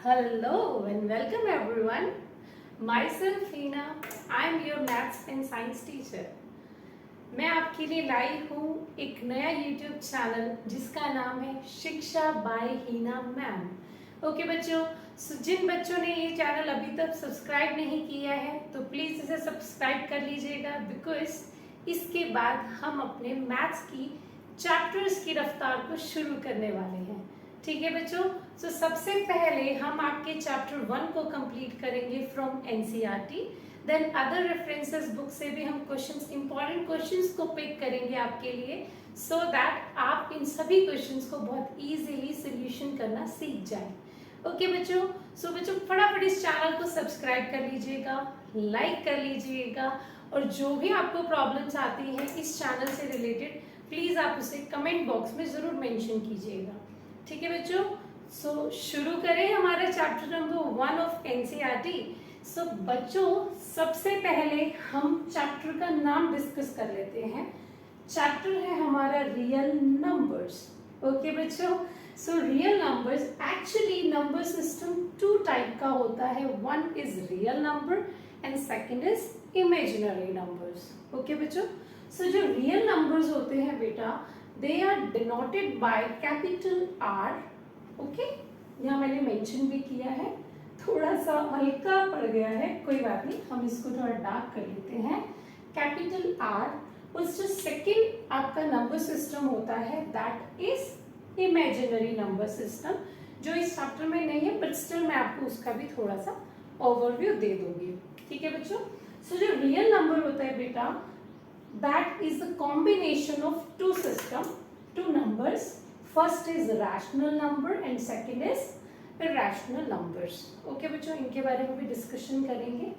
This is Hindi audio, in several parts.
Hello and welcome everyone. Myself Hina, I am your maths and science teacher. मैं आपके लिए लाई हूँ एक नया YouTube चैनल जिसका नाम है शिक्षा बाय हीना मैम। ओके बच्चों, जिन बच्चों ने ये चैनल अभी तक सब्सक्राइब नहीं किया है तो प्लीज़ इसे सब्सक्राइब कर लीजिएगा, बिकॉज इसके बाद हम अपने मैथ्स की चैप्टर्स की रफ्तार को शुरू करने वाले हैं। ठीक है बच्चों, तो सबसे पहले हम आपके चैप्टर 1 को कंप्लीट करेंगे from NCERT. Then other references book से भी हम क्वेश्चंस, इंपॉर्टेंट क्वेश्चंस को पिक करेंगे आपके लिए, सो दैट आप इन सभी क्वेश्चंस को बहुत इजीली सॉल्यूशन करना सीख जाएं। ओके बच्चों, सो बच्चों फटाफट इस चैनल को सब्सक्राइब कर लीजिएगा, लाइक कर लीजिएगा, और जो भी आपको प्रॉब्लम्स आती हैं इस चैनल से रिलेटेड प्लीज आप उसे कमेंट बॉक्स में जरूर मेंशन कीजिएगा। ठीक है बच्चों, सो शुरू करें हमारा चैप्टर नंबर 1 ऑफ एनसीईआरटी। सो बच्चों सबसे पहले हम चैप्टर का नाम डिस्कस कर लेते हैं। चैप्टर है हमारा रियल नंबर्स। ओके बच्चों, so real numbers, actually number system 2 type का होता है। One is real number and second is imaginary numbers. Okay बच्चों, सो जो रियल नंबर्स होते हैं बेटा, they are denoted by capital R. Okay, यहाँ मैंने मेंशन भी किया है, थोड़ा सा हल्का पड़ गया है, कोई बात नहीं, हम इसको थोड़ा डार्क कर लेते हैं। कैपिटल आर, और जो सेकेंड आपका नंबर सिस्टम होता है that is imaginary number system, जो इस चैप्टर में नहीं है बट स्टिल मैं आपको उसका भी थोड़ा सा ओवरव्यू दे दूंगी। ठीक है बच्चों, सो जो रियल नंबर होता है बेटा, that is the combination of two numbers. First is rational number and second is irrational numbers. Okay बच्चों, इनके बारे में भी डिस्कशन करेंगे।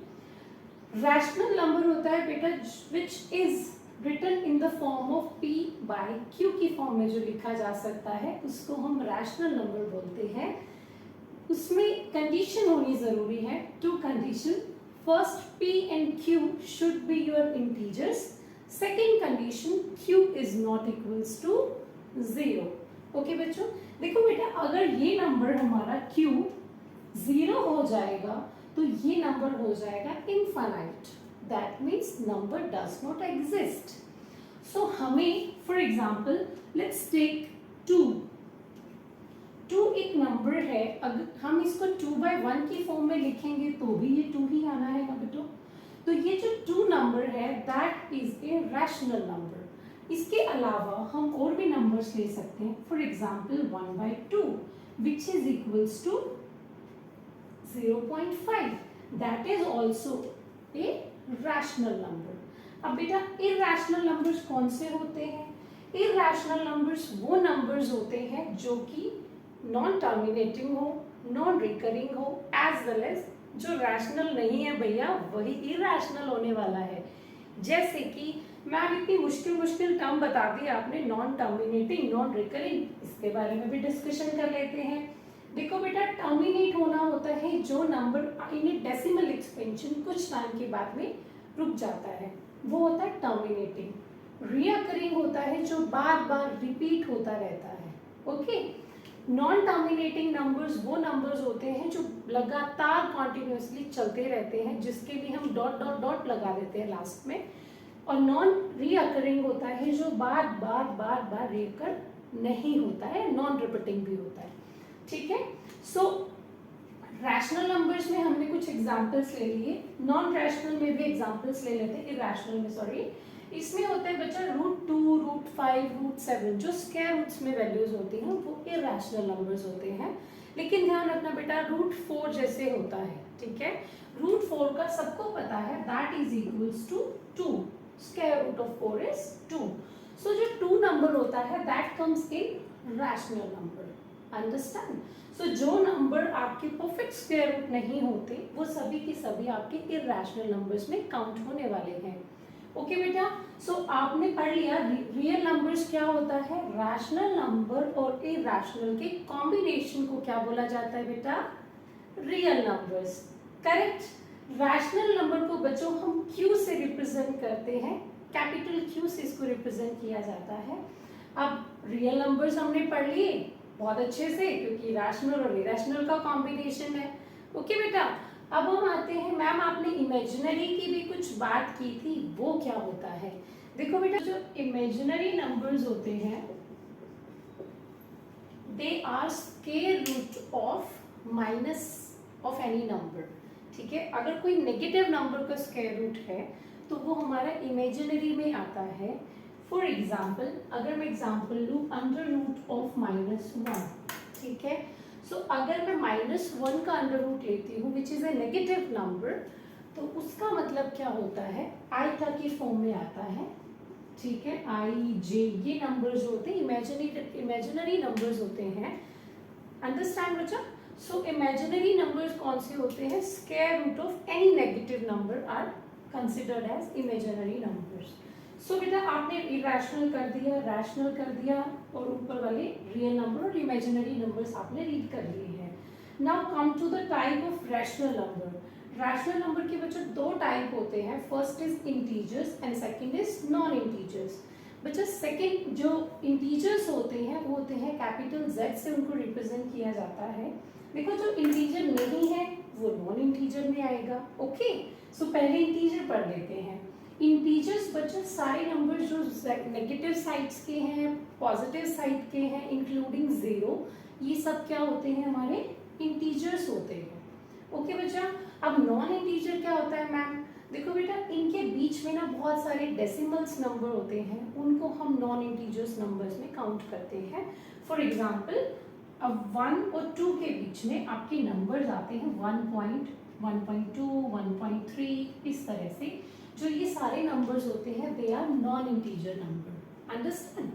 रैशनल नंबर होता है बेटा which is written in the form of p by q की फॉर्म में जो लिखा जा सकता है उसको हम रैशनल नंबर बोलते हैं। उसमें कंडीशन होनी जरूरी है, two condition. First p and q should be your integers. Second condition q is not equals to 0। Okay बच्चों, देखो बेटा अगर ये नंबर हमारा q 0 हो जाएगा तो ये नंबर हो जाएगा infinite, that means number does not exist. So हमें फॉर एग्जाम्पल लेट्स टेक 2 एक नंबर है, अगर हम इसको 2/1 की फॉर्म में लिखेंगे तो भी ये 2 ही आना है ना बेटो। तो ये जो 2 नंबर है that is a rational number. इसके अलावा हम और भी नंबर्स ले सकते हैं, for example 1/2 which is equals to 0.5, that is also a rational number. अब बेटा इरैशनल नंबर्स कौन से होते हैं? इरैशनल नंबर्स वो नंबर्स होते हैं जो कि नॉन टर्मिनेटिंग हो, नॉन रिकरिंग हो, एज वेल एज जो रैशनल नहीं है भैया वही इरैशनल होने वाला है। जैसे कि मैम इतनी मुश्किल टर्म बता दी आपने, नॉन टर्मिनेटिंग, नॉन रिकरिंग, इसके बारे में भी डिस्कशन कर लेते हैं। देखो बेटा टर्मिनेट होना होता है जो number in A decimal expansion कुछ टाइम के बाद में रुक जाता है, वो होता है टर्मिनेटिंग। रिकरिंग होता है जो बार बार रिपीट होता रहता है। ओके, नॉन टर्मिनेटिंग नंबर्स वो नंबर्स होते हैं जो लगातार कॉन्टिन्यूसली चलते रहते हैं, जिसके लिए हम डॉट डॉट डॉट लगा देते हैं लास्ट में। और नॉन रीअकरिंग होता है जो बार बार रिकर नहीं होता है, नॉन रिपीटिंग भी होता है। ठीक है, सो रैशनल नंबर्स में हमने कुछ एग्जांपल्स ले लिए, नॉन रैशनल में भी एग्जांपल्स ले लेते हैं, इरैशनल में सॉरी। इसमें होता है बच्चा √2, √5, √7, जो स्क्वायर रूट्स में वैल्यूज होती हैं वो इरैशनल नंबर्स होते हैं। लेकिन ध्यान रखना बेटा √4 जैसे होता है, ठीक है, √4 का सबको पता है that is equals to 2, square root of 4 is 2। So जो 2 नंबर होता है that comes in rational number, understand. So जो नंबर आपके परफेक्ट स्क्वायर रूट नहीं होते वो सभी के सभी आपके इरैशनल नंबर्स में काउंट होने वाले हैं। ओके बेटा, सो आपने पढ़ लिया रियल नंबर्स क्या होता है, रैशनल नंबर और इरैशनल के कॉम्बिनेशन को क्या बोला जाता है बेटा, real numbers. Correct, rational number को बच्चों हम Q से रिप्रेजेंट करते हैं, कैपिटल Q से इसको रिप्रेजेंट किया जाता है। अब रियल नंबर्स हमने पढ़ लिए, बहुत अच्छे से, क्योंकि रैशनल और इरेशनल का कॉम्बिनेशन है। ओके बेटा, अब हम आते हैं, मैम आपने इमेजिनरी की भी कुछ बात की थी, वो क्या होता है? देखो बेटा, जो इमेजिनरी नंबर्स होते हैं they are square root of minus of any number. ठीक है, अगर कोई नेगेटिव नंबर का स्क्वायर रूट है तो वो हमारा इमेजिनरी में आता है। फॉर एग्जाम्पल, अगर मैं एग्जाम्पल लूँ अंडर रूट ऑफ -1, ठीक है, सो अगर मैं -1 का अंडर रूट लेती हूँ which is a negative number, तो उसका मतलब क्या होता है, आइटा की फॉर्म में आता है। ठीक है, आई जे, ये नंबर्स होते हैं इमेजिनरी नंबर्स होते हैं। अंडरस्टैंड बच्चा? सो इमेजिनरी नंबर्स कौन से होते हैं? Square root of any negative number are considered as imaginary numbers. So बेटा, आपने इरेशनल कर दिया, रैशनल कर दिया, और ऊपर वाले रियल नंबर और इमेजिनरी नंबर्स आपने रीड कर लिए हैं। Now come to the type of rational number. Rational number के बच्चों दो टाइप होते हैं, first is integers and second is non integers. बच्चा सेकंड जो इंटीजर्स होते हैं वो होते हैं कैपिटल Z से उनको रिप्रेजेंट किया जाता है। देखो, जो इंटीजर नहीं है वो नॉन इंटीजर में आएगा। ओके, सो पहले इंटीजर पढ़ लेते हैं। इंटीजर्स बच्चा सारे नंबर जो नेगेटिव साइड्स के हैं, पॉजिटिव साइड के हैं, इंक्लूडिंग 0, ये सब क्या होते हैं? हमारे इंटीजर्स होते हैं। ओके बच्चा, अब नॉन इंटीजर क्या होता है मैम? देखो बेटा, इनके बीच में ना बहुत सारे डेसिमल्स नंबर होते हैं, उनको हम नॉन इंटीजर्स नंबर्स में काउंट करते हैं। फॉर एग्जांपल, अब 1 और 2 के बीच में आपके नंबर्स आते हैं 1.2, 1.3, इस तरह से। जो ये सारे नंबर्स होते हैं they are non integer number. Understand?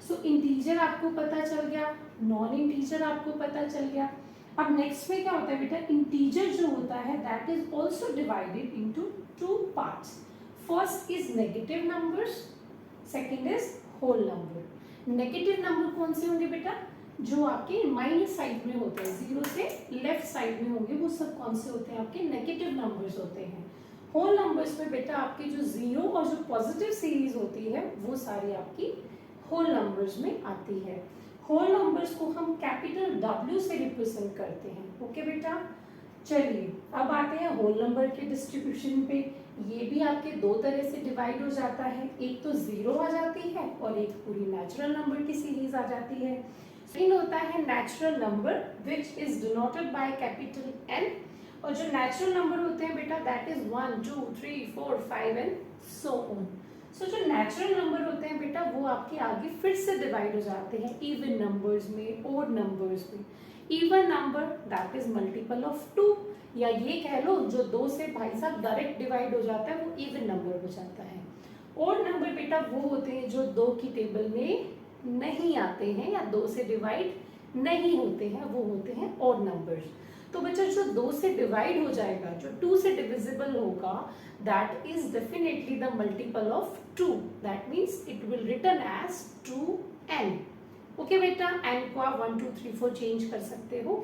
So integer आपको पता चल गया, नॉन इंटीजर आपको पता चल गया। अब नेक्स्ट में क्या होता है बेटा, इंटीजर जो होता है that is also divided into 2 parts. First is negative numbers, second is whole number. Negative number कौन से होंगे बेटा? जो आपके माइनस साइड में होते हैं, 0 से लेफ्ट साइड में होंगे, वो सब कौन से होते हैं? आपके नेगेटिव नंबर्स होते हैं। होल नंबर्स में बेटा आपके जो 0 और जो पॉजिटिव सीरीज होती है वो सारी आपकी होल नंबर्स में आती है। होल नंबर्स को हम कैपिटल W से रिप्रेजेंट करते हैं। ओके बेटा, चलिए अब आते हैं होल नंबर के डिस्ट्रीब्यूशन पे। ये भी आपके दो तरह से डिवाइड हो जाता है, एक तो 0 आ जाती है और एक पूरी नेचुरल नंबर की सीरीज आ जाती है। सेकंड होता है natural number which is denoted by capital N, और जो नेचुरल नंबर होते हैं बेटा that is 1, 2, 3, 4, 5 and so on. So जो नेचुरल नंबर होते हैं बेटा वो आपके आगे फिर से डिवाइड हो जाते हैं इवन नंबर्स में, ओड नंबर्स में। Even number that is multiple of 2, या ये कह लो जो 2 से भाई साहब डायरेक्ट डिवाइड हो जाता है वो इवन नंबर हो जाता है। ओड नंबर बेटा वो होते हैं जो 2 की टेबल में नहीं आते हैं या 2 से डिवाइड नहीं होते हैं, वो होते हैं ओड नंबर्स। तो बच्चा जो 2 से डिवाइड हो जाएगा, जो 2 से डिविजिबल होगा, that is definitely the multiple of 2, that means it will written as 2n। Okay बेटा, n को आप 1, 2, 3, 4 चेंज कर सकते हो।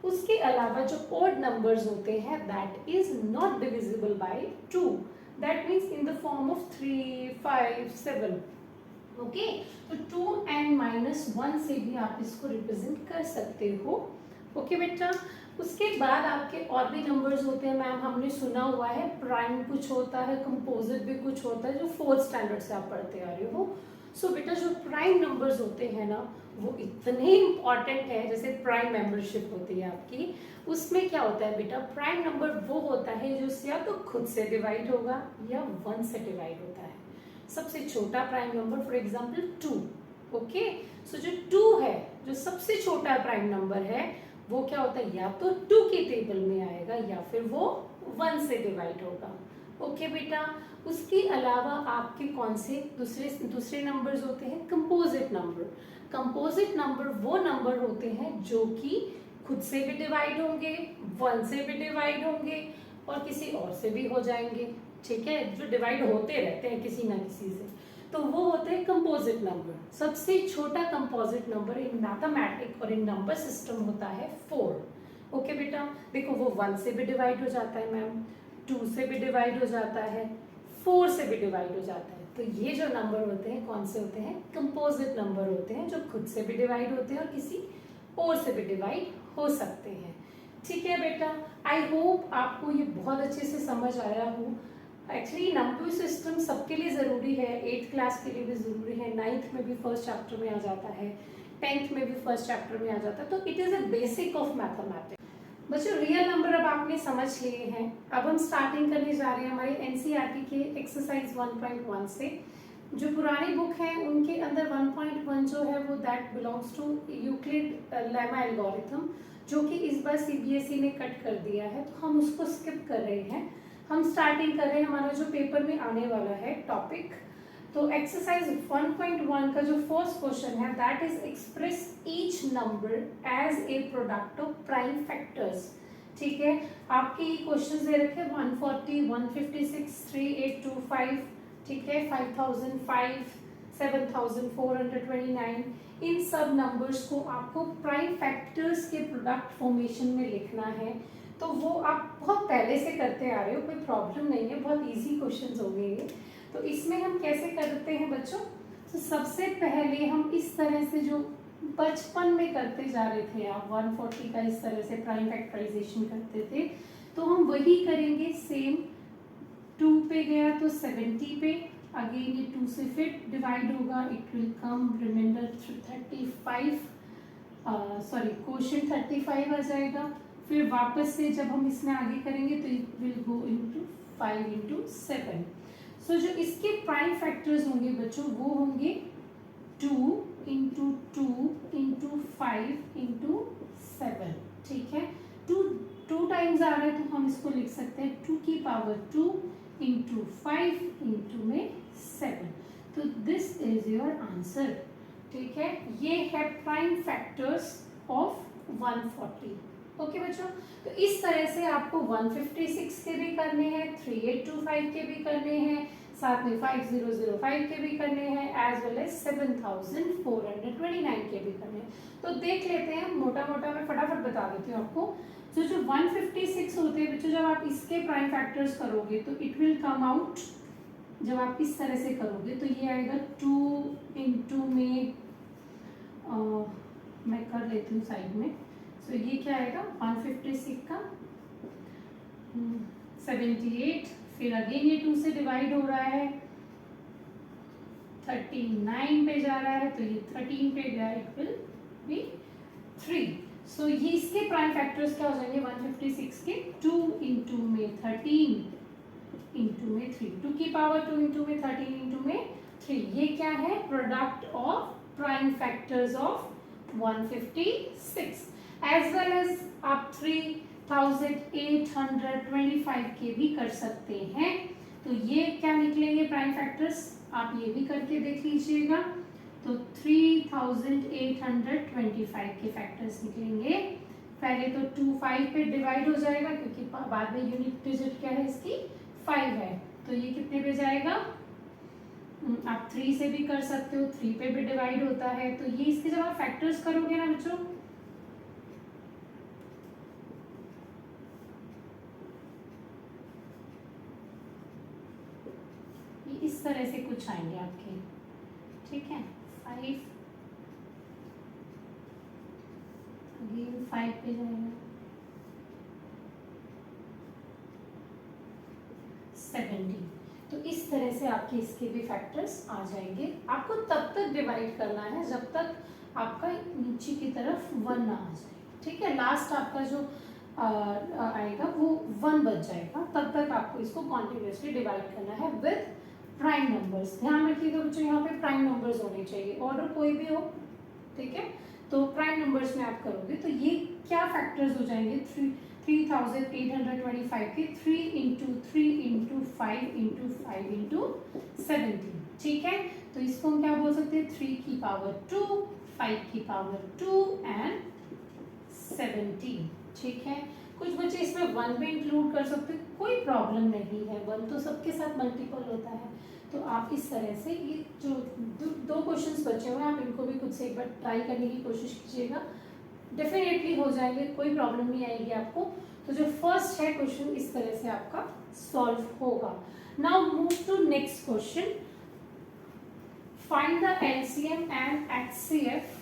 उसके अलावा जो odd numbers होते हैं that is not divisible by 2, that means in the form of 3, 5, 7। Okay, तो 2n-1 से भी आप इसको रिप्रेजेंट कर सकते हो। ओके बेटा, उसके बाद आपके और भी नंबर्स होते हैं मैम, हमने सुना हुआ है प्राइम कुछ होता है, कंपोजिट भी कुछ होता है, जो 4th स्टैंडर्ड से आप पढ़ते आ रहे हो। सो बेटा जो प्राइम नंबर्स होते हैं ना वो इतने इंपॉर्टेंट है, जैसे प्राइम मेंबरशिप होती है आपकी, उसमें क्या होता है बेटा, प्राइम नंबर वो होता है जो या तो खुद से डिवाइड होगा या 1 से डिवाइड होता है। सबसे छोटा prime number for example 2। Okay, so जो 2 है, जो सबसे छोटा प्राइम नंबर है, वो क्या होता है, या तो 2 के टेबल में आएगा या फिर वो 1 से डिवाइड होगा। ओके बेटा, उसके अलावा आपके कौन से दूसरे नंबर्स होते हैं, कंपोजिट नंबर। कंपोजिट नंबर वो नंबर होते हैं जो कि खुद से भी डिवाइड होंगे, 1 से भी डिवाइड होंगे और किसी और से भी हो जाएंगे। ठीक है, जो डिवाइड होते रहते हैं किसी ना किसी से, तो वो होते हैं कंपोजिट नंबर। सबसे छोटा कंपोजिट नंबर इन मैथमेटिक और इन नंबर सिस्टम होता है 4। ओके बेटा, देखो वो 1 से भी डिवाइड हो जाता है मैम, 2 से भी डिवाइड हो जाता है, 4 से भी डिवाइड हो जाता है। तो ये जो नंबर होते हैं कौन से होते हैं, कंपोजिट नंबर होते हैं, जो खुद से भी डिवाइड होते हैं और किसी 4 से भी डिवाइड हो सकते हैं। ठीक है बेटा, आई होप आपको ये बहुत अच्छे से समझ आया हो। एक्चुअली नंबर सिस्टम सबके लिए ज़रूरी है, 8th क्लास के लिए भी ज़रूरी है, 9th में भी फर्स्ट चैप्टर में आ जाता है, 10th में भी फर्स्ट चैप्टर में आ जाता है, तो it is a basic of mathematics. बच्चों रियल नंबर अब आपने समझ लिए हैं। अब हम स्टार्टिंग करने जा रहे हैं हमारे एनसीईआरटी के एक्सरसाइज 1.1 से। जो पुरानी बुक है उनके अंदर 1.1 जो है वो that belongs to Euclid lemma algorithm, जो कि इस बार सीबीएसई ने कट कर दिया है, तो हम उसको स्किप कर रहे हैं। हम स्टार्टिंग कर रहे हैं हमारा जो पेपर में आने वाला है टॉपिक। तो एक्सरसाइज 1.1 का जो फर्स्ट क्वेश्चन है that is express each number as a product of prime factors. ठीक है, आपके ये क्वेश्चन दे रखे 140, 156, 3825, ठीक है, 5005, 7429, इन सब नंबर्स को आपको प्राइम फैक्टर्स के प्रोडक्ट फॉर्मेशन में लिखना है। तो वो आप बहुत पहले से करते आ रहे हो, कोई प्रॉब्लम नहीं है, बहुत इजी क्वेश्चंस होंगे ये। तो इसमें हम कैसे करते हैं बच्चों, तो सबसे पहले हम इस तरह से जो बचपन में करते जा रहे थे, आप 140 का इस तरह से प्राइम फैक्टराइजेशन करते थे, तो हम वही करेंगे सेम। 2 पे गया तो 70 पे, अगेन ये 2 से फिर डिवाइड होगा, it will come remainder 35, sorry quotient 35 आ जाएगा। फिर वापस से जब हम इसमें आगे करेंगे तो it will go into 5 into 7। सो जो इसके प्राइम फैक्टर्स होंगे बच्चों वो होंगे 2 इंटू 2 इंटू 5 इंटू 7। ठीक है, 2 टाइम्स आ रहा है तो हम इसको लिख सकते हैं 2 की पावर 2 इंटू 5 इंटू में 7। तो दिस इज योर आंसर। ठीक है, ये है प्राइम फैक्टर्स ऑफ 140। ओके बच्चों, तो इस तरह से आपको 156 के भी करने हैं, 3825 के भी करने हैं, साथ में 5005 के भी करने हैं, एज वेल एज 7429 के भी करने हैं। तो देख लेते हैं, मोटा मोटा मैं फटाफट बता देती हूँ आपको। तो जो 156 होते हैं बच्चों, जब आप इसके प्राइम फैक्टर्स करोगे तो इट विल कम आउट, जब आप इस तरह से करोगे तो ये आएगा 2 इंटू में मैं कर लेती हूँ साइड में। तो ये क्या आएगा 156 का 78, फिर अगेन ये 2 से डिवाइड हो रहा है, 39 पे जा रहा है तो ये 13 पे गया, इट विल बी 3। सो ये इसके प्राइम फैक्टर्स क्या हो जाएंगे 156 के, 2 इंटू में 13 इंटू में 3, 2 की पावर 2 इंटू में 13 इंटू में 3। ये क्या है product of prime factors of 156। As well as आप 3825 के भी कर सकते हैं। तो ये क्या निकलेंगे प्राइम फैक्टर्स, आप ये भी करके देख लीजिएगा। तो 3825 के फैक्टर्स निकलेंगे। पहले तो 2 5 पे डिवाइड हो जाएगा क्योंकि बाद में यूनिट डिजिट क्या है इसकी 5 है, तो ये कितने पे जाएगा, आप 3 से भी कर सकते हो, 3 पे भी डिवाइड होता है। तो ये इसके जब आप फैक्टर्स करोगे ना बच्चों, ये इस तरह से कुछ आएंगे आपके। ठीक है, 5 अगेन 5 पे जाएगा, 70। तो इस तरह से आपके इसके भी फैक्टर्स आ जाएंगे। आपको तब तक डिवाइड करना है जब तक आपका नीचे की तरफ 1 ना आ जाए। ठीक है, लास्ट आपका जो आएगा वो 1 बच जाएगा, तब तक आपको इसको कॉन्टिन्यूसली डिवाइड करना है विद प्राइम नंबर्स। ध्यान रखिएगा बच्चों, यहाँ पे प्राइम नंबर्स होने चाहिए, ऑर्डर कोई भी हो। ठीक है, तो प्राइम नंबर्स में आप करोगे तो ये क्या फैक्टर्स हो जाएंगे 3825 के 3 इंटू 3 इंटू 5 इंटू 5 इंटू 17। ठीक है, तो इसको हम क्या बोल सकते हैं 3 की पावर 2, 5 की पावर 2 एंड 17। ठीक है, कुछ बच्चे इसमें 1 भी इंक्लूड कर सकते हैं, कोई प्रॉब्लम नहीं है, 1 तो सबके साथ मल्टीपल होता है। तो आप इस तरह से ये जो 2 क्वेश्चंस बचे हुए हैं आप इनको भी खुद से एक बार ट्राई करने की कोशिश कीजिएगा, डेफिनेटली हो जाएंगे, कोई प्रॉब्लम नहीं आएगी आपको। तो जो फर्स्ट है क्वेश्चन इस तरह से आपका सॉल्व होगा। Now move to next question, find the LCM and HCF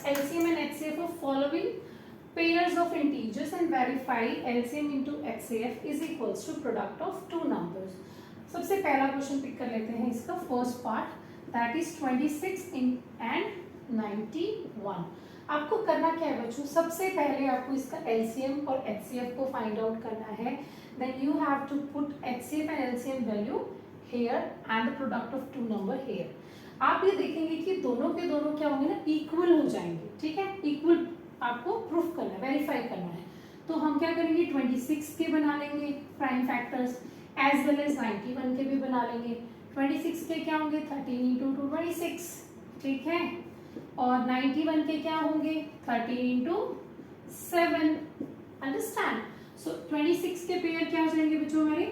LCM and HCF of following pairs of integers and verify LCM into HCF is equals to product of two numbers. सबसे पहला क्वेश्चन पिक कर लेते हैं इसका first part, that is 26 and 91. आपको करना क्या है बच्चों, सबसे पहले आपको इसका LCM और HCF को फाइंड आउट करना है. Then you have to put HCF and LCM value here and the product of two number here. आप ये देखेंगे कि दोनों के दोनों क्या होंगे ना, इक्वल हो जाएंगे. ठीक है, इक्वल आपको प्रूफ करना है, वेरीफाई करना है. तो हम क्या करेंगे, 26 के बना लेंगे prime factors as well as 91 के भी बना लेंगे. 26 के क्या होंगे, 13 इंटू 2 26. ठीक है, और 91 के क्या होंगे, 13 इंटू 7. अंडरस्टैंड. सो 26 के पेयर क्या हो जाएंगे बच्चों हमारे,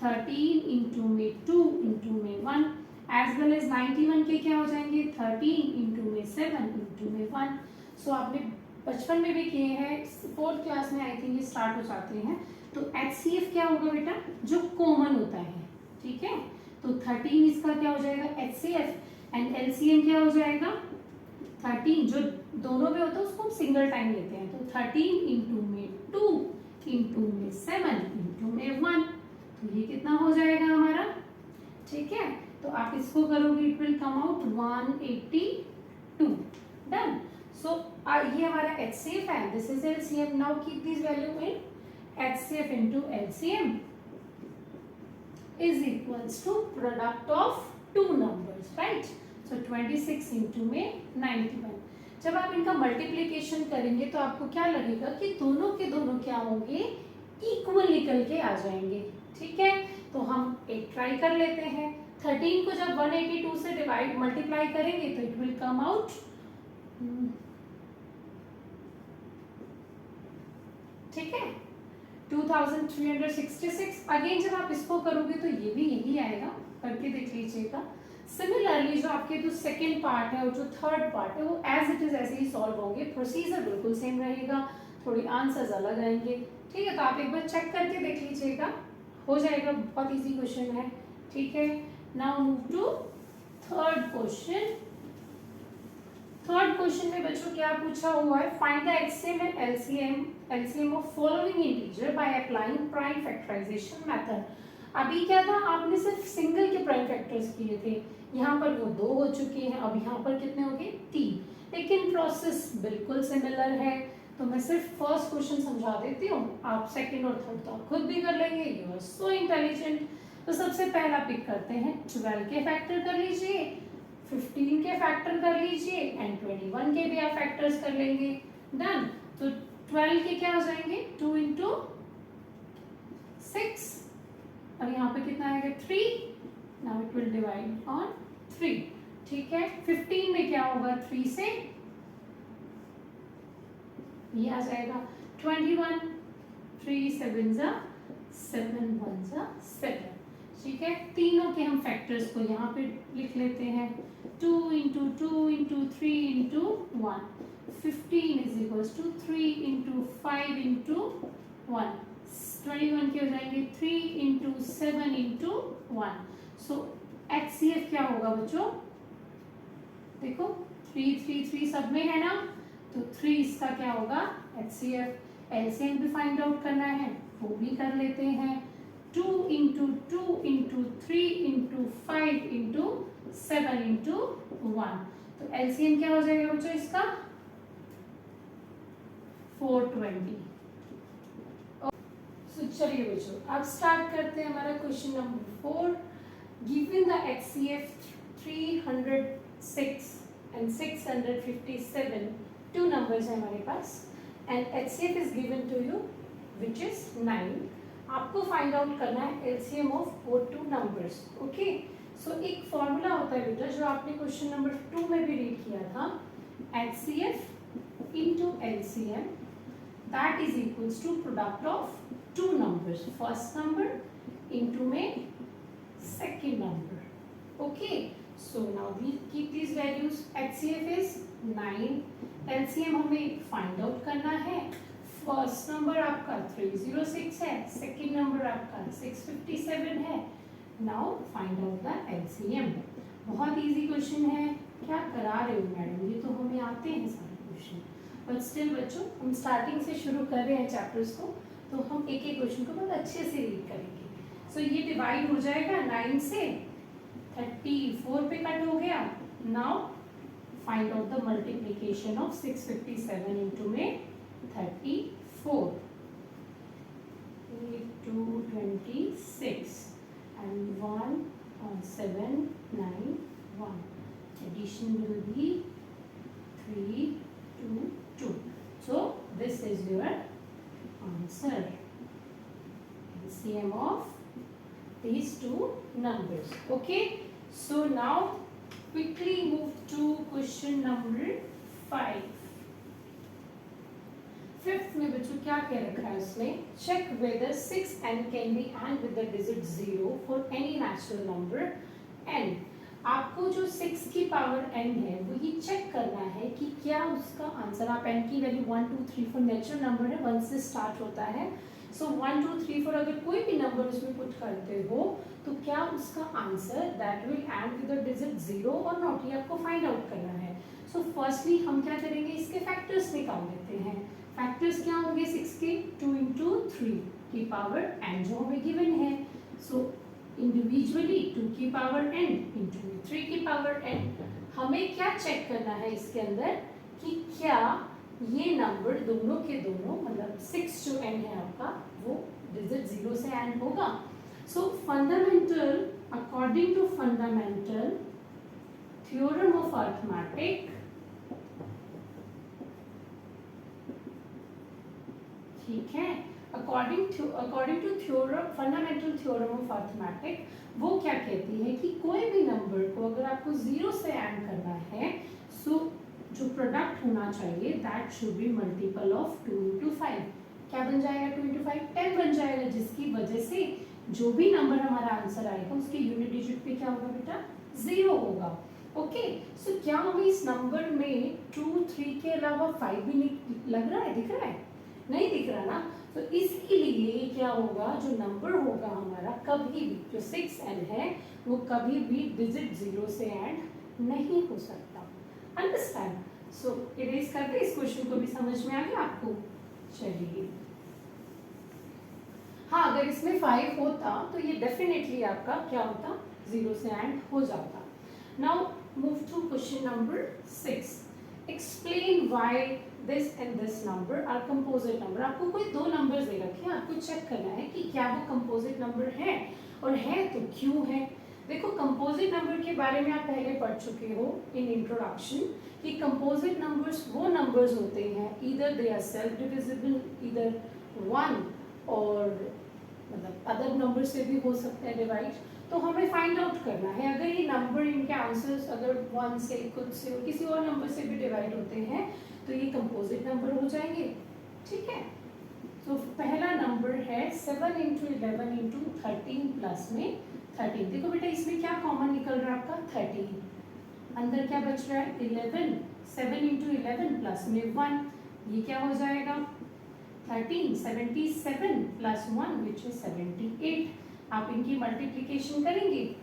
13 इंटू में 2 इंटू में 1 एज वेल एज 91 के क्या हो जाएंगे, 13 इंटू में 7 इंटू में 1. सो आपने बचपन में भी किए हैं, 4th क्लास में आई थिंक ये स्टार्ट हो जाते हैं. तो HCF क्या होगा बेटा, जो कॉमन होता है. ठीक है, तो 13 इसका क्या हो जाएगा HCF एंड LCM क्या हो जाएगा 13, जो दोनों में होता है उसको हम सिंगल टाइम लेते हैं. तो 13 इंटू में 2 इंटू में 7 इंटू में 1, तो ये कितना हो जाएगा हमारा. ठीक है, तो आप इसको करोगे, it will come out 182. Done. So ये हमारा HCF है, this is LCM. Now keep this value in HCF into LCM is equals to product of two numbers, right? So 26 into में 91. जब आप इनका मल्टीप्लिकेशन करेंगे तो आपको क्या लगेगा कि दोनों के दोनों क्या होंगे, इक्वल निकल के आ जाएंगे. ठीक है, तो हम एक ट्राई कर लेते हैं. 13 को जब 182 से डिवाइड मल्टीप्लाई करेंगे तो इट विल कम आउट, ठीक है, 2366. अगेन जब आप इसको करोगे तो ये भी यही आएगा, करके देख लीजिएगा. सिमिलरली जो आपके जो सेकेंड पार्ट है और जो थर्ड पार्ट है वो एज इट इज ऐसे ही सॉल्व होंगे. प्रोसीजर बिल्कुल सेम रहेगा, थोड़ी आंसर्स अलग आएंगे. ठीक है, तो आप एक बार चेक करके देख लीजिएगा, हो जाएगा. बहुत इजी क्वेश्चन है. ठीक है, now move to third question. Third question में बच्चों क्या पूछा हुआ है, find the HCM and LCM of following integer by applying prime factorization method. अभी क्या था, आपने सिर्फ सिंगल के प्राइम फैक्टर्स किए थे, यहाँ पर वो 2 हो चुके हैं, अब यहाँ पर कितने हो गए, 3. लेकिन प्रोसेस बिल्कुल सिमिलर है. तो मैं सिर्फ फर्स्ट क्वेश्चन समझा देती हूँ, आप सेकंड और थर्ड तो आप खुद भी कर लेंगे. You are so intelligent. तो सबसे पहला पिक करते हैं, 12 के फैक्टर कर लीजिए, 15 के फैक्टर कर लीजिए एंड 21 के भी आप फैक्टर्स कर लेंगे. डन. तो 12 के क्या हो जाएंगे, 2 इंटू 6 और यहाँ पे कितना आएगा 3. Now it will divide on 3. ठीक है, 15 में क्या होगा, 3 से ये आ जाएगा 21. 3 7 जा 7 1 जा 7. ठीक है, तीनों के हम फैक्टर्स को यहाँ पे लिख लेते हैं. 2 into 2 into 3 into 1. 15 is equals to 3 into 5 into 1. 21 के हो जाएंगे 3 इंटू 7 इंटू 1. सो HCF क्या होगा बच्चों, देखो 3 3 3 सब में है ना, तो 3 इसका क्या होगा HCF. LCM भी फाइंड आउट करना है, वो भी कर लेते हैं. 2 into 2 into 3 into 5 into 7 into 1. तो LCM क्या हो जाएगा बच्चों इसका 420. तो चलिए बच्चों अब स्टार्ट करते हैं हमारा question number 4. Given the HCF 306 and 657, two numbers है हमारे पास, and HCF is given to you which is 9. आपको फाइंड आउट करना है LCM of both two numbers. Okay, so एक फॉर्मूला होता है बेटा जो आपने क्वेश्चन नंबर 2 में भी रीड किया था, HCF into LCM that is equals to product of two numbers, first number into में second number. Okay, so now we keep these values. HCF is 9, LCM हमें फाइंड आउट करना है. फर्स्ट नंबर आपका 306 है, सेकेंड नंबर आपका 657 है. Now find out the LCM. बहुत इजी क्वेश्चन है. क्या करा रहे हो मैडम, ये तो हमें आते हैं सारे क्वेश्चन, बट स्टिल बच्चों हम स्टार्टिंग से शुरू कर रहे हैं चैप्टर्स को, तो हम एक एक क्वेश्चन को बहुत अच्छे से रीड करेंगे। सो ये डिवाइड हो जाएगा 9 से, 34 पे कट हो गया। Now find out the multiplication of 657 into में 34, 226 and 1791. Addition will be 322. So this is your answer. LCM of these two numbers. Okay. So now quickly move to question number 5. Fifth में बच्चों क्या कह रखा है उसमें, check whether 6n can be end with the digit 0 for any natural number n। आपको जो 6 की पावर n है वो ये चेक करना है कि क्या उसका आंसर, आप n की वैल्यू 1 2 3 4 नेचुरल नंबर है, 1 से स्टार्ट होता है। सो 1 2 3 4 अगर कोई भी नंबर उसमें पुट करते हो तो क्या उसका answer that will and with the digit 0 और नॉट, ये आपको फाइंड आउट करना है। सो फर्स्टली हम क्या करेंगे, इसके फैक्टर्स निकाल लेते हैं। फैक्टर्स क्या होंगे 6 के, 2 इंटू 3 की पावर n जो हमें गिवन है। सो इंडिविजुअली 2 की पावर n इंटू 3 की पावर n। हमें क्या चेक करना है इसके अंदर कि क्या ये नंबर दोनों के दोनों, मतलब 6 जो n है आपका वो डिजिट 0 से एंड होगा। So fundamental, according to fundamental theorem of arithmetic, ठीक है, according to theorem, fundamental theorem of arithmetic, वो क्या कहती है कि कोई भी नंबर को अगर आपको 0 से एंड करना है, सो जो प्रोडक्ट होना चाहिए that should be multiple of 2 into 5। क्या बन जाएगा 2 इंटू 5? 10 बन जाएगा, जिसकी वजह से जो भी नंबर हमारा आंसर आएगा उसके यूनिट डिजिट पे क्या होगा बेटा, 0 होगा। ओके, सो क्या हमें इस नंबर में 2 3 के अलावा 5 भी लग रहा है, दिख रहा है? नहीं दिख रहा ना, तो इसलिए क्या होगा, जो नंबर होगा हमारा कभी भी, जो 6n है वो कभी भी डिजिट 0 से एंड नहीं हो सकता। अंडरस्टैंड? सो इरेज करके इस क्वेश्चन को भी समझ में आ गया आपको? चलिए, हाँ अगर इसमें 5 होता तो ये डेफिनेटली आपका क्या होता, 0 से एंड हो जाता। Now move to question number 6। Explain why this and this number are composite number. आपको कोई दो नंबर्स दे रखे हैं, आपको चेक करना है कि क्या वो कंपोजिट नंबर है, और है तो क्यों है। देखो कंपोजिट नंबर के बारे में आप पहले पढ़ चुके हो इन इंट्रोडक्शन कि कंपोजिट नंबर्स वो नंबर्स होते हैं, either they are self divisible, either 1 और मतलब अदर नंबर से भी हो सकता है डिवाइड। तो हमें फाइंड आउट करना है अगर ये नंबर, इनके आंसर्स अगर 1 से, खुद से और किसी और नंबर से भी डिवाइड होते हैं तो ये कंपोजिट नंबर हो जाएंगे। ठीक है, तो पहला नंबर है 7 इंटू 11 इंटू 13 प्लस में 13। देखो बेटा इसमें क्या कॉमन निकल रहा है आपका, 13, अंदर क्या बच रहा है 11, 7 इंटू 11 प्लस में 1, ये क्या हो जाएगा 13, 77 प्लस 1 विच इज 78। आप इनकी मल्टीप्लीकेशन करेंगे,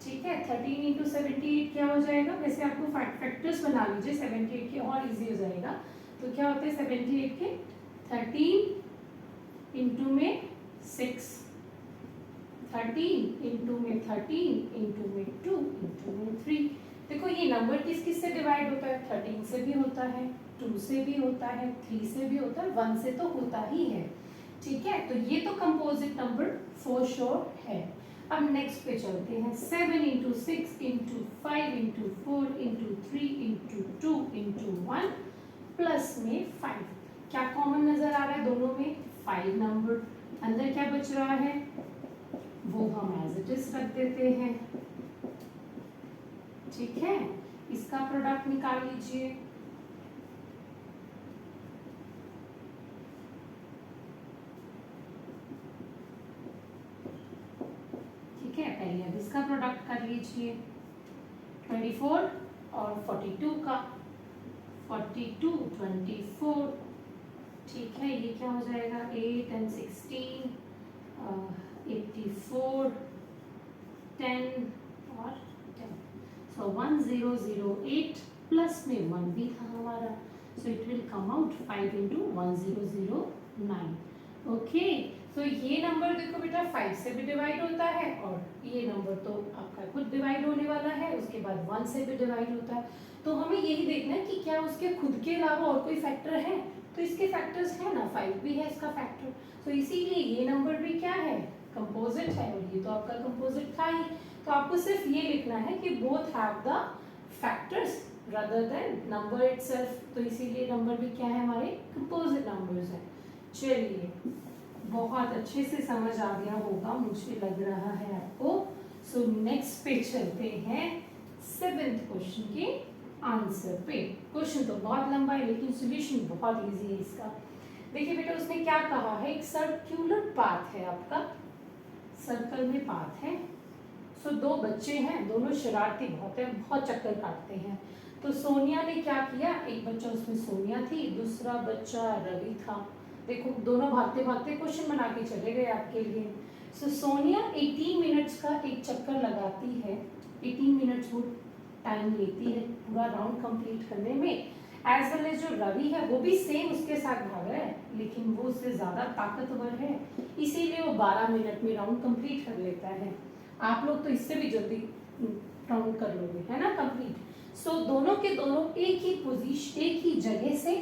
ठीक है, 13 इंटू 78 क्या हो जाएगा, वैसे आपको फैक्टर्स बना लीजिए 78 के और इजी हो जाएगा। तो क्या होते हैं 78 के 13 इंटू में 6, 13 इंटू में 13 इंटू में 2 इंटू में 3। देखो ये नंबर किस किस से डिवाइड होता है, 13 से भी होता है, 2 से भी होता है, 3 से भी होता है, 1 से तो होता ही है। ठीक है, तो ये तो कंपोजिट नंबर फॉर श्योर है। अब नेक्स्ट पे चलते हैं, 7 into 6 into 5 into 4 into 3 into 2 into 1 plus में 5। क्या कॉमन नजर आ रहा है दोनों में, 5 नंबर। अंदर क्या बच रहा है वो हम एज इट इज रख देते हैं। ठीक है, इसका प्रोडक्ट निकाल लीजिए। ठीक है, पहले अब इसका प्रोडक्ट कर लीजिए, 24 और 42 का, 42 24। ठीक है, ये क्या हो जाएगा 8 and 16 84 10 और 10। सो 1008 प्लस में 1 भी था हमारा, so it will come out 5 into 1009। Okay, तो ये नंबर देखो बेटा 5 से भी डिवाइड होता है, और ये नंबर तो आपका खुद डिवाइड होने वाला है, उसके बाद 1 से भी डिवाइड होता है। तो हमें यही देखना है कि क्या उसके खुद के अलावा और कोई फैक्टर है, तो इसके फैक्टर्स है ना, 5 भी है इसका फैक्टर, तो इसीलिए ये नंबर भी क्या है, कंपोजिट है, और ये तो आपका कंपोजिट था ही। तो आपको सिर्फ ये लिखना है कि both have the factors rather than number itself, तो इसीलिए नंबर भी क्या है, हमारे कंपोजिट नंबर्स है। चलिए, बहुत अच्छे से समझ आ गया होगा मुझे लग रहा है आपको। सो नेक्स्ट पे चलते हैं 7th क्वेश्चन के आंसर पे। क्वेश्चन तो बहुत लंबा है लेकिन सॉल्यूशन बहुत इजी है इसका। देखिए बेटा, उसने क्या कहा है, एक सर्कुलर पाथ है आपका, सर्कल में पाथ है। सो दो बच्चे हैं, दोनों शरारती बहुत है, बहुत चक्कर काटते हैं। तो सोनिया ने क्या किया, एक बच्चा उसमें सोनिया थी, दूसरा बच्चा रवि था। देखो दोनों भागते भागते क्वेश्चन बना के चले गए आपके लिए। सो सोनिया 18 मिनट्स का एक चक्कर लगाती है, 18 मिनट्स वो टाइम लेती है पूरा राउंड कंप्लीट करने में। एज वेल एज जो रवि है वो भी सेम उसके साथ भाग रहा है, लेकिन वो उससे ज्यादा ताकतवर है, इसीलिए वो 12 मिनट में राउंड कंप्लीट कर लेता है। आप लोग तो इससे भी जल्दी राउंड कर लोगे, है ना, कंप्लीट। सो दोनों के दोनों एक ही पोजीशन, एक ही जगह से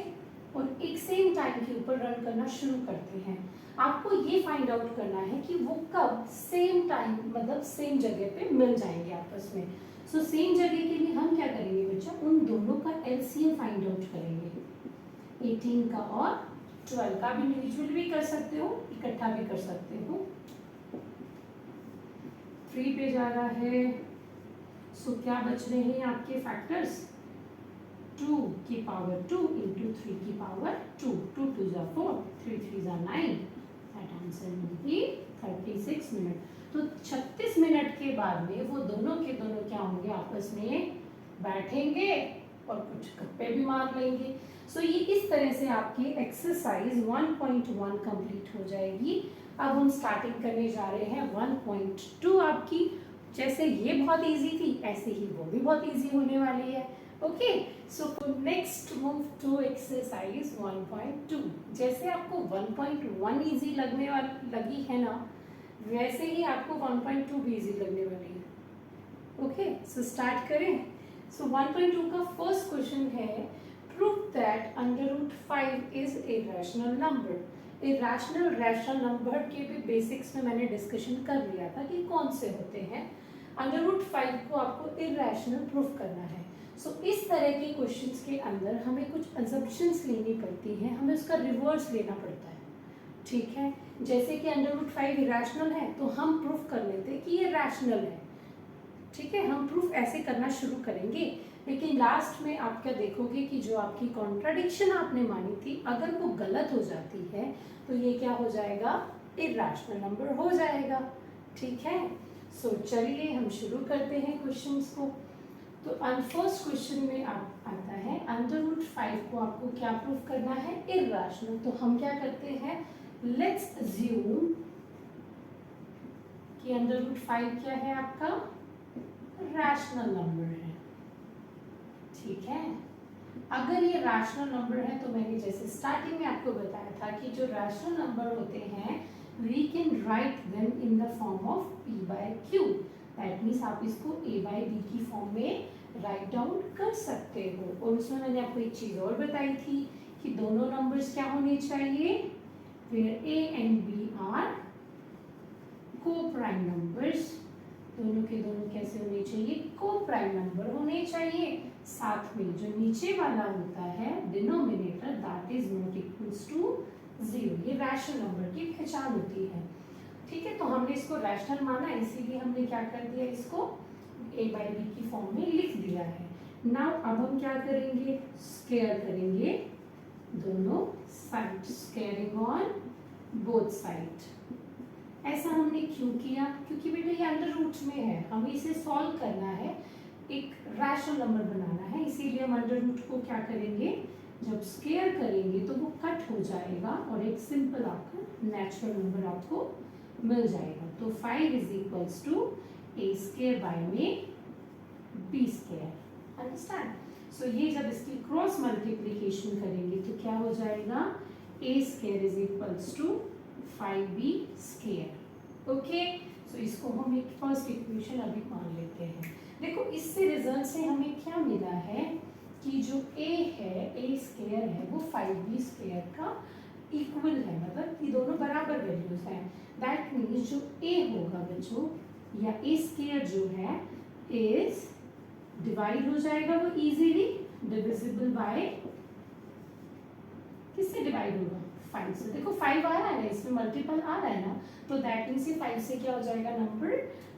और एक सेम टाइम के ऊपर रन करना शुरू करते हैं। आपको ये फाइंड आउट करना है कि वो कब सेम टाइम, मतलब सेम जगह पे मिल जाएंगे आपस में। सो सेम जगह के लिए हम क्या करेंगे बच्चा, उन दोनों का एलसीएम फाइंड आउट करेंगे। 18 का और 12 का, आप इंडिविजुअल भी कर सकते हो, इकट्ठा भी कर सकते हो। 3 पे जा रहा है। सो क्या बच रहे हैं आपके फैक्टर्स, 2 की पावर 2 इंटू 3 की पावर 2, 2 2 जा 4, 3 3 जा 9, that answer will be 36 minute. तो 36 मिनट के बाद में वो दोनों के दोनों क्या होंगे, आपस में बैठेंगे और कुछ गप्पे भी मार लेंगे। सो ये इस तरह से आपकी एक्सरसाइज 1.1 कंप्लीट हो जाएगी। अब हम स्टार्टिंग करने जा रहे हैं 1.2 आपकी। जैसे ये बहुत इजी थी, ऐसे ही वो भी बहुत इजी होने वाली है। Okay, so next move to exercise 1.2। जैसे आपको 1.1 इजी लगने वाली लगी है ना, वैसे ही आपको 1.2 भी इजी लगने वाली है। ओके, सो स्टार्ट करें। सो 1.2 का फर्स्ट क्वेश्चन है, prove that √5 is a rational number. Rational number के भी बेसिक्स में मैंने डिस्कशन कर लिया था कि कौन से होते हैं। √5 को आपको इरेशनल प्रूफ करना है। सो इस तरह के क्वेश्चंस के अंदर हमें कुछ अजम्पशंस लेनी पड़ती हैं, हमें उसका रिवर्स लेना पड़ता है, ठीक है। जैसे कि √5 इरेशनल है तो हम प्रूफ कर लेते हैं कि ये रैशनल है, ठीक है। हम प्रूफ ऐसे करना शुरू करेंगे, लेकिन लास्ट में आप क्या देखोगे कि जो आपकी कॉन्ट्राडिक्शन आपने मानी थी, अगर वो गलत हो जाती है तो ये क्या हो जाएगा, इरेशनल नंबर हो जाएगा, ठीक है। सो चलिए हम शुरू करते हैं क्वेश्चंस को। तो फर्स्ट क्वेश्चन में आता है √5 को आपको क्या प्रूफ करना है, इरेशनल। तो हम क्या करते हैं, लेट्स अज्यूम कि √5 क्या है आपका, रैशनल नंबर है, ठीक है। अगर ये रैशनल नंबर है तो मैंने जैसे स्टार्टिंग में आपको बताया था कि जो रैशनल नंबर होते हैं we can write them in the form of p/q, that means आप इसको a/b की फॉर्म में राइट डाउन कर सकते हो। और उसमें मैंने आपको एक चीज और बताई थी कि दोनों नंबर्स क्या होने चाहिए, where a and b are co-prime numbers। दोनों के दोनों कैसे होने चाहिए, को-प्राइम नंबर होने चाहिए। साथ में जो नीचे वाला होता है denominator, that is not equals to 0। ये रैशनल नंबर की पहचान होती है, ठीक है। तो हमने इसको रैशनल माना, इसीलिए हमने क्या कर दिया, इसको a/b की फॉर्म में लिख दिया है। नाउ अब हम क्या करेंगे, स्क्वायर करेंगे दोनों side, squaring on both side. ऐसा हमने क्यों किया, क्योंकि बेटा ये अंडर रूट में है, हमें इसे सॉल्व करना है, एक रैशनल नंबर बनाना है, इसीलिए हम अंडर रूट को क्या करेंगे, जब स्क्वायर करेंगे तो वो कट हो जाएगा और एक सिंपल आपका नेचुरल नंबर आपको मिल जाएगा। तो 5 इज इक्वल्स टू a² में b², अंडरस्टैंड। सो ये जब इसकी क्रॉस मल्टीप्लीकेशन करेंगे तो क्या हो जाएगा, a square is equals to 5b square. Okay, so इसको हम एक फर्स्ट इक्वेशन अभी मान लेते हैं। देखो इससे रिजल्ट से हमें क्या मिला है कि जो a है, a स्क्वायर है, वो 5b स्क्वायर का इक्वल है, मतलब ये दोनों बराबर वैल्यूज हैं। दैट मीन्स जो a होगा बच्चों, या a स्क्वायर जो है इज डिवाइड हो जाएगा वो इजीली डिविजिबल बाय, किससे डिवाइड होगा, 5 से। देखो 5 आ रहा है ना, इसमें मल्टीपल आ रहा है ना, तो दैट मीन्स ये 5 से क्या हो जाएगा, नंबर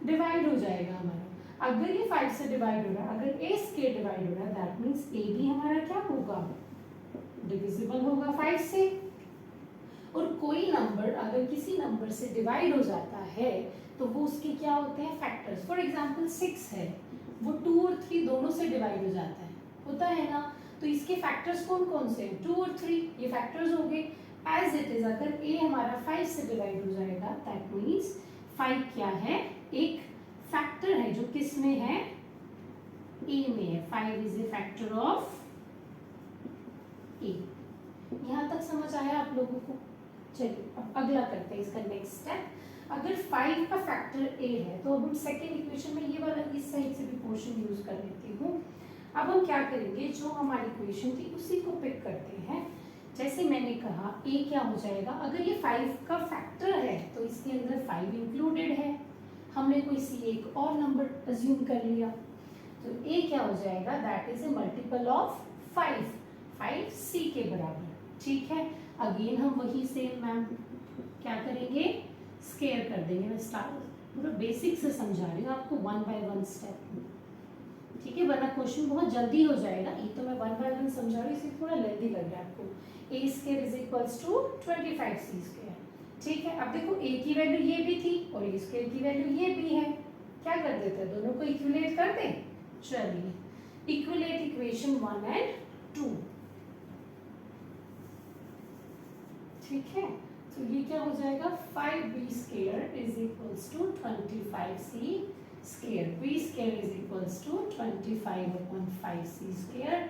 डिवाइड हो जाएगा हमारा। अगर ये 5 से डिवाइड हो रहा है, अगर a स्क्वायर डिवाइड हो रहा है, दैट मीन्स a भी हमारा क्या होगा, डिविजिबल होगा 5 से। और कोई नंबर अगर किसी नंबर से डिवाइड हो जाता है तो वो उसके क्या होते हैं, फैक्टर्स। फॉर एग्जांपल 6 है, वो 2 और 3 दोनों से डिवाइड हो जाता है, होता है ना, तो इसके फैक्टर्स कौन कौन से हैं, 2 और 3, ये फैक्टर्स हो गए। एज इट इज अगर a हमारा 5 से डिवाइड हो जाएगा, दैट मीन्स 5 क्या है, एक फैक्टर है जो किस में है, a में है। 5 is A factor of a। यहाँ तक समझ आया आप लोगों को? चलिए अब अगला करते हैं, इसका नेक्स्ट स्टेप। अगर 5 का फैक्टर a है तो अब हम सेकेंड इक्वेशन में ये वाला इस साइड से भी पोर्शन यूज कर लेती हूँ। अब हम क्या करेंगे, जो हमारी इक्वेशन थी उसी को पिक करते हैं। जैसे मैंने कहा a क्या हो जाएगा, अगर ये 5 का फैक्टर है तो इसके अंदर 5 इंक्लूडेड है, हमने कोई सी एक और नंबर अज्यूम कर लिया, तो a क्या हो जाएगा, that is A multiple of 5, 5c के बराबर। ठीक है, अगेन हम वही सेम मैम क्या करेंगे, स्क्वायर कर देंगे। मैं स्टार्ट पूरा बेसिक से समझा रही हूँ आपको, 1 बाय 1 स्टेप, ठीक है, वरना क्वेश्चन बहुत जल्दी हो जाएगा। ये तो मैं 1 बाय 1 समझा रही हूँ, इसलिए थोड़ा लेंथी लग रहा है आपको। a square is equals to 25c square. ठीक है, अब देखो a की वैल्यू ये भी थी और a स्क्वायर की वैल्यू ये भी है, क्या कर देते हैं, दोनों को इक्विलेट कर दें। चलिए, इक्विलेट इक्वेशन 1 एंड 2। ठीक है, तो ये क्या हो जाएगा, 5b square is equals to 25c square. b square is equals to 25 upon 5c square,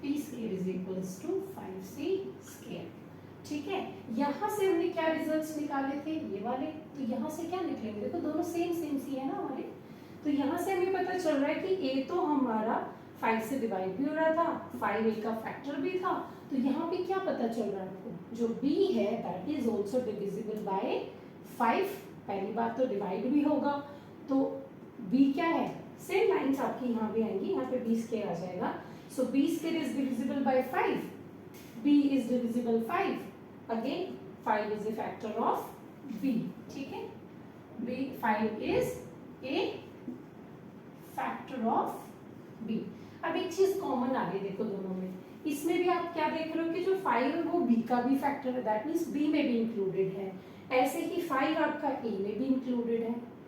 b square is equals to 5c square. ठीक है, यहाँ से हमने क्या रिजल्ट्स निकाले थे, ये वाले, तो यहाँ से क्या निकलेंगे, देखो दोनों सेम सेम सी है ना हमारे, तो यहाँ से हमें पता चल रहा है कि a तो हमारा 5 से डिवाइड भी हो रहा था, 5 a का फैक्टर भी था, तो यहाँ पे क्या पता चल रहा है आपको, जो b है that is also divisible by 5। पहली बात तो डिवाइड भी होगा, तो b क्या है, सेम लाइंस आपकी यहाँ भी आएंगी, यहाँ पे b स्क्वायर आ जाएगा। सो b square is divisible by 5, b is divisible 5, again 5 is A factor of b। ठीक है, b 5 is A factor of b। अब एक चीज कॉमन आ गई देखो दोनों में, इसमें भी आप क्या देख रहे हो कि जो 5 है वो b का भी फैक्टर है, दैट मींस b में भी इंक्लूडेड है। ऐसे ही 5 आपका a में भी इंक्लूडेड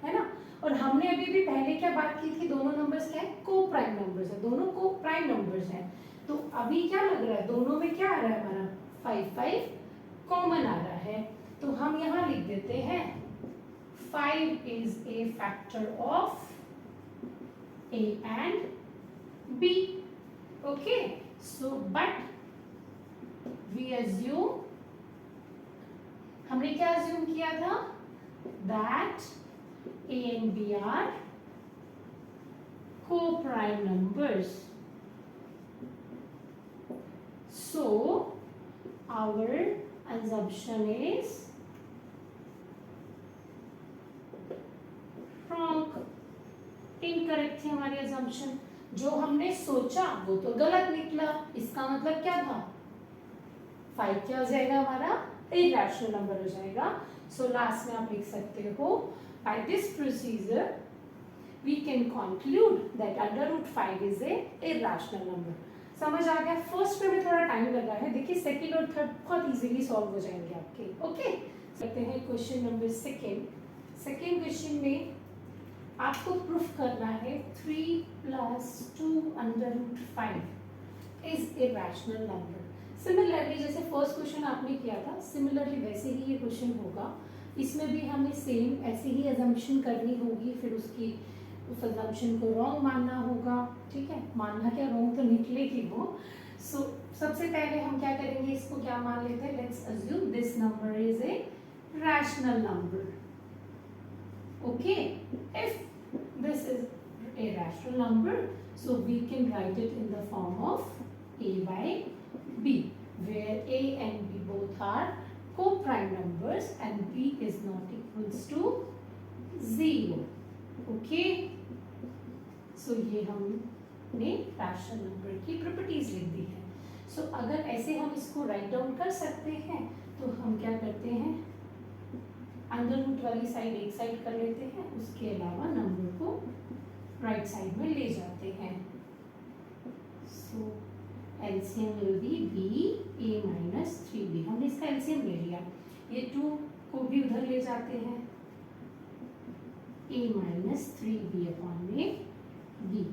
है ना। और हमने अभी भी पहले क्या बात की थी, दोनों नंबर्स क्या है, को प्राइम नंबर्स है, दोनों को प्राइम नंबर्स हैं। तो अभी क्या लग रहा है, दोनों में क्या आ रहा है हमारा, 5 5 कॉमन आ रहा है, तो हम यहाँ लिख देते हैं 5 is A factor of a and b। okay, so but we assume, हमने क्या assume किया था, that a and b are co-prime numbers, so our assumption is wrong, incorrect थी हमारी assumption। जो हमने सोचा वो तो गलत निकला, इसका मतलब क्या था, 5 क्या हो जाएगा हमारा, इरैशनल नंबर हो जाएगा। सो लास्ट में आप लिख सकते हो, by this procedure we can conclude that √5 is a irrational number. समझ आ गया? फर्स्ट में थोड़ा टाइम लगा है, देखिए सेकंड और थर्ड बहुत इजीली सॉल्व हो जाएंगे आपके। ओके, करते हैं क्वेश्चन नंबर सेकंड क्वेश्चन में आपको प्रूफ करना है 3 + 2 √5 is a rational number. Similarly जैसे फर्स्ट क्वेश्चन आपने किया था, सिमिलरली वैसे ही ये क्वेश्चन होगा। इसमें भी हमें सेम ऐसे ही अजम्पशन करनी होगी, फिर उसकी उस assumption को wrong मानना होगा, ठीक है, मानना क्या, wrong तो निकलेगी वो। सो सबसे पहले हम क्या करेंगे, इसको क्या मान लेते हैं, let's assume this number is a rational number, okay. If this is a rational number, so we can write it in the form of a by b, where a and b both are co-prime numbers and b is not equals to 0, okay। so ये हमने रैशनल नंबर की प्रॉपर्टीज लिख दी है। so अगर ऐसे हम इसको राइट डाउन कर सकते हैं तो हम क्या करते हैं, अंडर रूट वाली साइड एक साइड कर लेते हैं, उसके अलावा नंबर को राइट साइड में ले जाते हैं। So LCM will be b a minus 3b, हमने इसका एलसीएम ले लिया, ये 2 को भी उधर ले जाते हैं, a माइनस 3b अपॉन में b,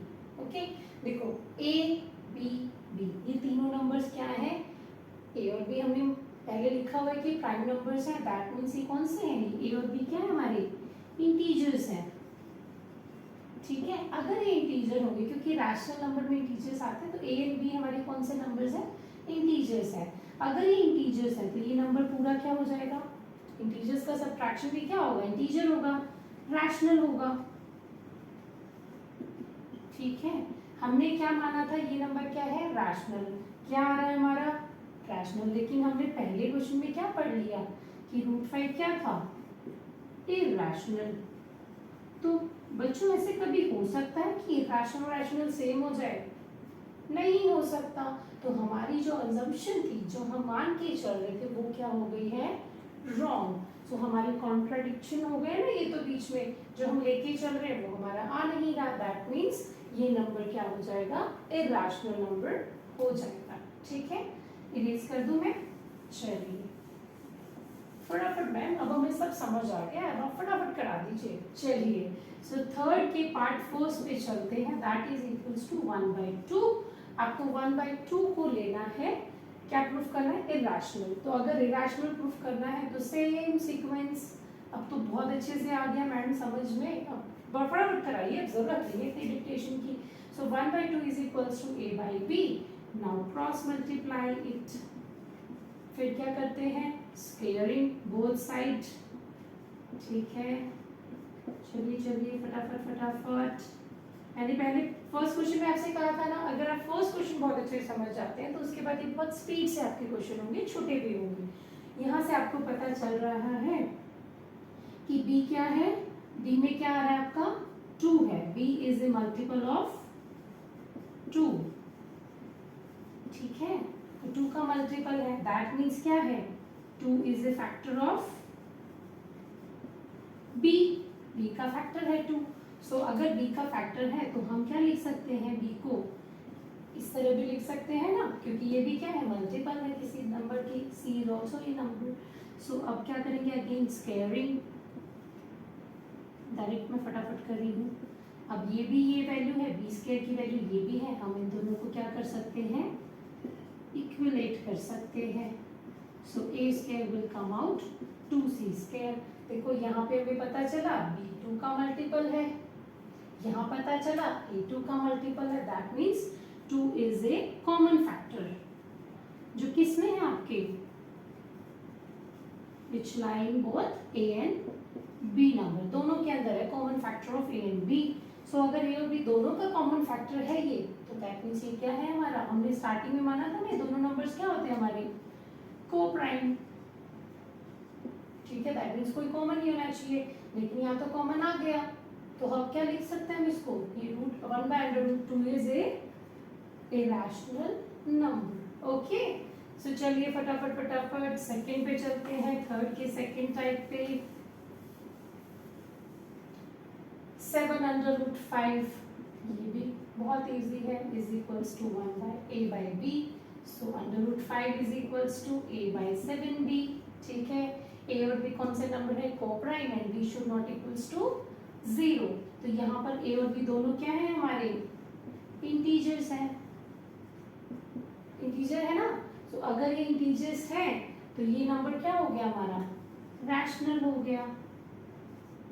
ओके। देखो a b b ये तीनों नंबर्स क्या है, a और b हमने पहले लिखा हुआ है कि प्राइम नंबर्स हैं, दैट मीन्स ये कौन से हैं, a और b क्या है हमारे इंटीजर्स हैं, ठीक है। अगर ये इंटीजर होंगे, क्योंकि रैशनल नंबर में इंटीजर्स आते हैं, तो a एंड b हमारे कौन से नंबर्स हैं, इंटीजर्स हैं। अगर ये इंटीजर्स हैं तो ये नंबर पूरा क्या हो जाएगा, इंटीजर्स का सब्ट्रैक्शन भी क्या होगा, इंटीजर होगा, रैशनल होगा, ठीक है। हमने क्या माना था, ये नंबर क्या है, रैशनल, क्या आ रहा है हमारा रैशनल, लेकिन हमने पहले क्वेश्चन में क्या पढ़ लिया कि √5 क्या था, इरैशनल। तो बच्चों ऐसे कभी हो सकता है कि रैशनल रैशनल सेम हो जाए, नहीं हो सकता। तो हमारी जो अजम्पशन थी, जो हम मान के चल रहे थे, वो क्या हो गई है, रॉन्ग। सो हमारी कॉन्ट्राडिक्शन हो गया ना, ये तो बीच में जो हम लेके चल रहे हैं वो हमारा आ नहीं रहा, दैट मीन्स ये नंबर क्या हो जाएगा, इरैशनल नंबर हो जाएगा, ठीक है। इरेज कर दूं मैं, चलिए फटाफट मैम, अब हमें सब समझ आ गया, अब आप फटाफट करा दीजिए। चलिए सो थर्ड के पार्ट फर्स्ट पे चलते हैं, दैट इज इक्वल्स टू 1/2। आपको 1/2 को लेना है, क्या प्रूफ करना है, इरैशनल। तो अगर इरैशनल प्रूफ करना है तो सेम सीक्वेंस, अब तो बहुत अच्छे से आ गया मैडम समझ में, अब फटाफट कराइए, अब जरूरत नहीं है इतनी डिक्टेशन की। सो 1/2 is equals to a by b, now cross multiply it, फिर क्या करते हैं, स्क्वेयरिंग बोथ साइड, ठीक है। चलिए चलिए फटाफट फटाफट, मैंने पहले फर्स्ट क्वेश्चन में आपसे कहा था ना, अगर आप फर्स्ट क्वेश्चन बहुत अच्छे से समझ जाते हैं तो उसके बाद ये बहुत स्पीड से आपके क्वेश्चन होंगे, छोटे भी होंगे। यहाँ से आपको पता चल रहा है कि b क्या है, b में क्या आ रहा है आपका 2 है, b is a multiple of 2, ठीक है। तो 2 का मल्टीपल है, दैट मीन्स क्या है, 2 is A factor of b, b का फैक्टर है 2। सो अगर b का फैक्टर है तो हम क्या लिख सकते हैं, b को इस तरह भी लिख सकते हैं ना, क्योंकि ये भी क्या है, मल्टीपल है किसी नंबर की, c is also a number. सो अब क्या करेंगे, अगेन स्क्वेयरिंग, डायरेक्ट में फटाफट कर रही हूँ। अब ये भी ये वैल्यू है, b स्क्वायर की वैल्यू ये भी है, हम इन दोनों को क्या कर सकते हैं, इक्विलेट कर सकते हैं। सो a square will come out 2c square. देखो यहाँ पे हमें पता चला b2 का मल्टीपल है, यहाँ पता चला a2 का मल्टीपल है, that means 2 is a common factor, जो किस में है आपके, which lie in both a and b number, दोनों के अंदर है common factor of a and b। So अगर a और b दोनों का कॉमन फैक्टर है ये, तो दैट मीन्स ये क्या है हमारा, हमने स्टार्टिंग में माना था ना, दोनों नंबर्स क्या होते हैं हमारे, को प्राइम, ठीक है। दैट मीन्स कोई कॉमन नहीं होना चाहिए, लेकिन यहाँ तो कॉमन आ गया, तो हम क्या लिख सकते हैं हम इसको, ये √1/√2 is a rational number, okay. So चलिए फटाफट फटाफट सेकंड पे चलते हैं, थर्ड के सेकंड टाइप पे, 7/5, ये भी बहुत इजी है, is equals to 1/a/b। So √5 is equals to a/7b, ठीक है। a और b कौन से नंबर है, coprime, and b should not equals to 0। तो यहाँ पर a और b दोनों क्या है हमारे, इंटीजर्स हैं, इंटीजर है ना। तो अगर ये इंटीजर्स है तो ये नंबर क्या हो गया हमारा, रैशनल हो गया,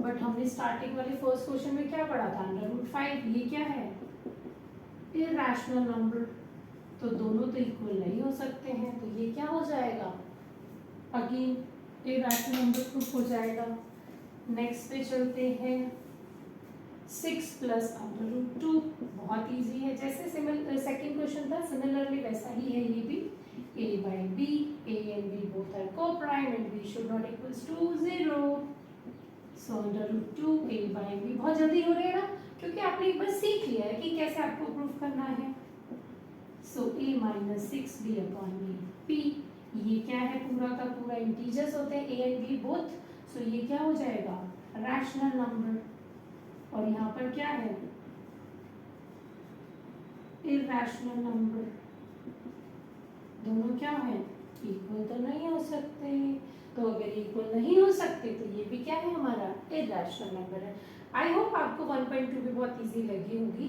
बट हमने स्टार्टिंग वाले फर्स्ट क्वेश्चन में क्या पढ़ा था, √5, ये क्या है, इरैशनल नंबर। तो दोनों तो इक्वल नहीं हो सकते हैं, तो ये क्या हो जाएगा, अगेन इरैशनल नंबर प्रूफ हो जाएगा। नेक्स्ट पे चलते हैं, 6 प्लस √2, बहुत इजी है, जैसे सेकंड क्वेश्चन था सिमिलरली वैसा ही है ये भी। a by b, a and b both are co-prime and b should not equals to 0, so √2 a by b, बहुत जल्दी हो रहे हैं ना, क्योंकि आपने एक बार सीख लिया है कि कैसे आपको प्रूफ करना है। so a minus 6b upon b, ये क्या है, पूरा का पूरा इंटीजर्स होते हैं a and b both, so ये क्या हो जाएगा, रैशनल नंबर। और यहाँ पर क्या है, इरैशनल नंबर। दोनों क्या है, इक्वल तो नहीं हो सकते, तो अगर इक्वल नहीं हो सकते तो ये भी क्या है हमारा, इरैशनल नंबर है। आई होप आपको 1.2 भी बहुत इजी लगी होगी।